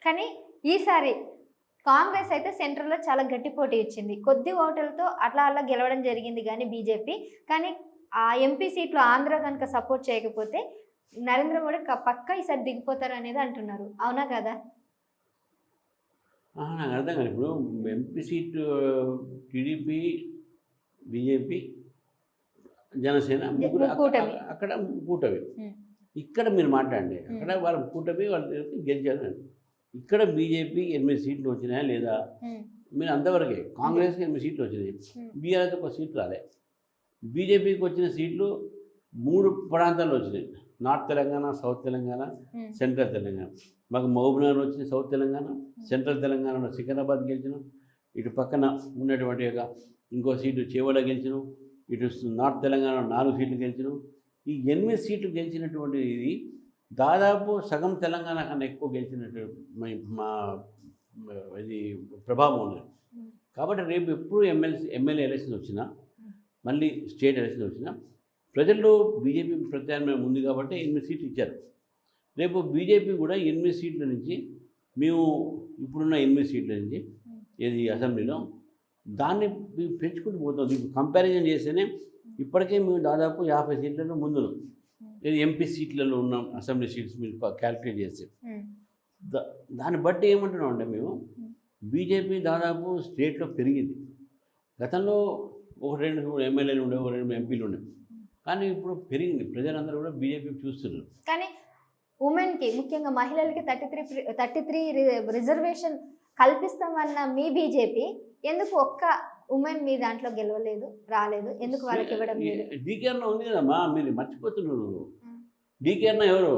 కానీ ఈసారి కాంగ్రెస్ అయితే సెంట్రల్లో చాలా గట్టి పోటీ ఇచ్చింది. కొద్ది ఓటులతో అట్లా గెలవడం జరిగింది కానీ బీజేపీ. కానీ ఆ ఎంపీ సీట్లు ఆంధ్ర కనుక సపోర్ట్ చేయకపోతే నరేంద్ర మోడీ పక్కా ఈసారి దిగిపోతారు అనేది అంటున్నారు. అవునా కదా? నాకు అర్థం కాదు. ఇప్పుడు MP seat TDP, BJP, Janasena ముగ్గురు అక్కడ కూటమి. ఇక్కడ మీరు మాట్లాడండి, అక్కడ వాళ్ళ కూటమి వాళ్ళు గెలిచారు. ఇక్కడ బీజేపీ 8 సీట్లు వచ్చినాయా లేదా? మీరు అంతవరకే. కాంగ్రెస్కి 8 సీట్లు వచ్చినాయి, బీఆర్ఎస్కి 1 సీట్ రాలే. బీజేపీకి వచ్చిన సీట్లు 3 ప్రాంతాల్లో వచ్చినాయి. North Telangana, south Telangana, central Telangana. మాకు మహబూబ్నగర్ వచ్చింది సౌత్ తెలంగాణ, సెంట్రల్ తెలంగాణలో సికింద్రాబాద్ గెలిచినాం, ఇటు పక్కన ఉన్నటువంటి ఇంకో సీటు చేవల గెలిచినాం, ఇటు నార్త్ తెలంగాణ 4 సీట్లు గెలిచినాం. ఈ 8 సీట్లు గెలిచినటువంటి ఇది దాదాపు సగం తెలంగాణ కన్నా ఎక్కువ గెలిచినట్టు మా ఇది ప్రభావం ఉంది. కాబట్టి రేపు ఎప్పుడు ఎమ్మెల్యే ఎలక్షన్ వచ్చినా, మళ్ళీ స్టేట్ ఎలక్షన్ వచ్చినా ప్రజల్లో బీజేపీ ప్రత్యామ్నాయం ఉంది కాబట్టి 8 సీట్లు ఇచ్చారు. రేపు బీజేపీ కూడా 8 సీట్ల నుంచి మేము ఇప్పుడున్న 8 సీట్ల నుంచి ఏది అసెంబ్లీలో దాన్ని పెంచుకుంటూ పోతుంది. కంపారిజన్ చేస్తేనే ఇప్పటికే మేము దాదాపు 50 సీట్లలో ముందున్నాం. ఎంపీ సీట్లలో ఉన్న అసెంబ్లీ సీట్స్ మీరు క్యాల్కులేట్ చేస్తే దాన్ని బట్టి ఏమంటున్నాం అంటే మేము బీజేపీ దాదాపు స్టేట్లో పెరిగింది. గతంలో 1-2 ఎమ్మెల్యేలు ఉండే, 1-2 ఎంపీలు ఉండే, కానీ ఇప్పుడు పెరిగింది. ప్రజలందరూ కూడా బీజేపీ చూస్తున్నారు. కానీ ఉమెన్కి ముఖ్యంగా మహిళలకి 33 రిజర్వేషన్ కల్పిస్తామన్న మీ బీజేపీ ఎందుకు ఒక్క ఉమెన్ మీ దాంట్లో గెలవలేదు, రాలేదు? ఎందుకు వాళ్ళకి ఇవ్వడం లేదు? డీకే అరుణ ఉంది కదమ్మా, మీరు మర్చిపోతున్నారు. డీకే అరుణ ఎవరు?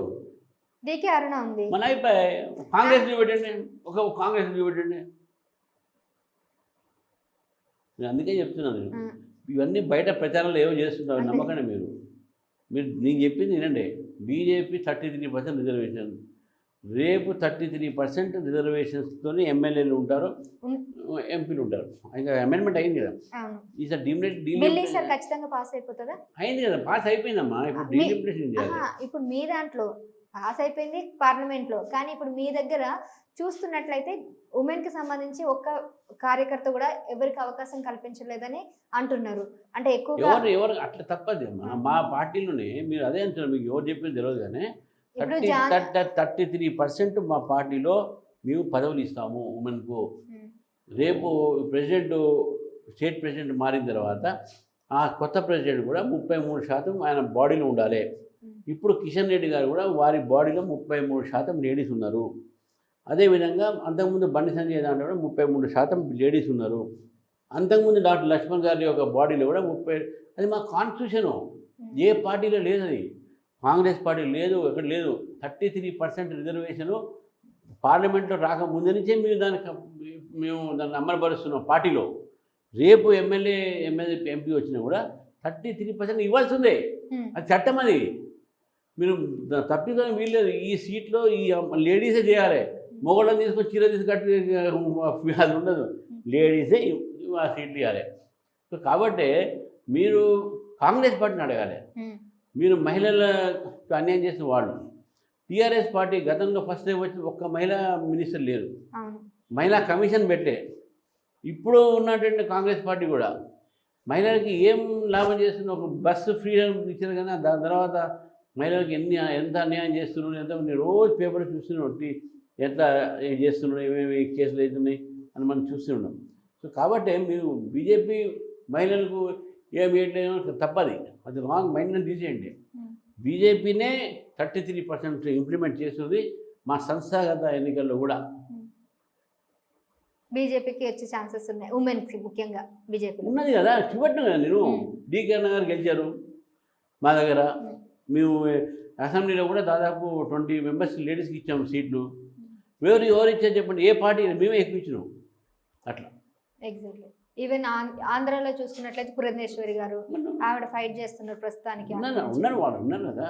డీకే అరుణ ఉంది. మన అయిపోయి కాంగ్రెస్ పెట్టండి, ఒక కాంగ్రెస్ పెట్టండి. నేను అందుకే చెప్తున్నాను, ఇవన్నీ బయట ప్రచారంలో ఏవో చేస్తున్నారు, నమ్మకండి. మీరు నేను చెప్పింది వినండి. బీజేపీ 33% రిజర్వేషన్, రేపు 33% రిజర్వేషన్స్తో ఎమ్మెల్యేలు ఉంటారు, ఎంపీలు ఉంటారు. ఇంకా అమెండ్మెంట్ అయింది కదా, ఈసారి డీలిమిటేషన్ ఖచ్చితంగా పాస్ అయిపోతుందా? అయింది కదా, పాస్ అయిపోయిందమ్మా. ఇప్పుడు డీలిమిటేషన్ చేయాలి. ఇప్పుడు మీ దాంట్లో పాస్ అయిపోయింది పార్లమెంట్లో, కానీ ఇప్పుడు మీ దగ్గర చూస్తున్నట్లయితే ఉమెన్కి సంబంధించి ఒక్క కార్యకర్త కూడా ఎవరికి అవకాశం కల్పించలేదని అంటున్నారు. అంటే ఎక్కువ ఎవరు అట్లా తప్పదు. మా పార్టీలోనే మీరు అదే అంటున్నారు, మీకు ఎవరు చెప్పింది తెలియదు. కానీ 33% మా పార్టీలో మేము పదవులు ఇస్తాము ఉమెన్కు. రేపు స్టేట్ ప్రెసిడెంట్ మారిన తర్వాత ఆ కొత్త ప్రెసిడెంట్ కూడా 33% ఆయన బాడీలో ఉండాలి. ఇప్పుడు కిషన్ రెడ్డి గారు కూడా వారి బాడీలో 33% లేడీస్ ఉన్నారు. అదేవిధంగా అంతకుముందు బండి సంజయ్ దాంట్లో కూడా 33% లేడీస్ ఉన్నారు. అంతకుముందు డాక్టర్ లక్ష్మణ్ గారి యొక్క బాడీలో కూడా 30. అది మా కాన్స్టిట్యూషను, ఏ పార్టీలో లేదు. అది కాంగ్రెస్ పార్టీ లేదు, ఎక్కడ లేదు. 33% రిజర్వేషను పార్లమెంట్లో రాకముందు నుంచే మేము దాన్ని అమలుపరుస్తున్నాం పార్టీలో. రేపు ఎమ్మెల్యే ఎంపీ వచ్చినా కూడా 33% ఇవ్వాల్సిందే, అది చట్టం. అది మీరు తప్పిదం వీల్లేదు. ఈ సీట్లో ఈ లేడీసే చేయాలి. మొగళ్ళని తీసుకొని చీర తీసుకట్టి అది ఉండదు, లేడీసే ఆ సీట్లు ఇవ్వాలి. సో కాబట్టి మీరు కాంగ్రెస్ పార్టీని అడగాలి. మీరు మహిళలకు అన్యాయం చేసిన వాళ్ళు. టీఆర్ఎస్ పార్టీ గతంలో ఫస్ట్ టైం వచ్చి ఒక్క మహిళా మినిస్టర్ లేరు, మహిళా కమిషన్ పెట్టే. ఇప్పుడు ఉన్నటువంటి కాంగ్రెస్ పార్టీ కూడా మహిళలకి ఏం లాభం చేస్తుంది? ఒక బస్సు ఫ్రీడమ్ ఇచ్చారు, కానీ దాని తర్వాత మహిళలకు ఎంత అన్యాయం చేస్తున్నారు, ఎంత రోజు పేపర్ చూస్తున్నాం, ఎంత చేస్తున్నారు, ఏమేమి కేసులు అవుతున్నాయి అని మనం చూస్తున్నాం. సో కాబట్టి మీరు బీజేపీ మహిళలకు ఏమి తప్పది, అది రాంగ్. మైండ్ని తీసేయండి. బీజేపీనే 33% ఇంప్లిమెంట్ చేస్తుంది మా సంస్థాగత ఎన్నికల్లో కూడా. బీజేపీకి వచ్చే ఛాన్సెస్ ఉన్నాయి, ఉమెన్కి ముఖ్యంగా బీజేపీ ఉన్నది కదా. చూపెట్టిన కదా నేను. డీకే అరుణ గారు గెలిచారు మా దగ్గర. మేము అసెంబ్లీలో కూడా దాదాపు 20 మెంబర్స్ లేడీస్కి ఇచ్చాము సీట్లు. ఎవరు ఇచ్చారు చెప్పండి? ఏ పార్టీ? మేమే ఎక్కువ ఇచ్చినాం. అట్లా ఎగ్జాక్ట్లీ. ఈవెన్ ఆంధ్రాలో చూసుకున్నట్లయితే పురంధేశ్వరి గారు ఆవిడ ఫైట్ చేస్తున్నారు ప్రస్తుతానికి. ఉన్నారు వాళ్ళు, ఉన్నారు కదా.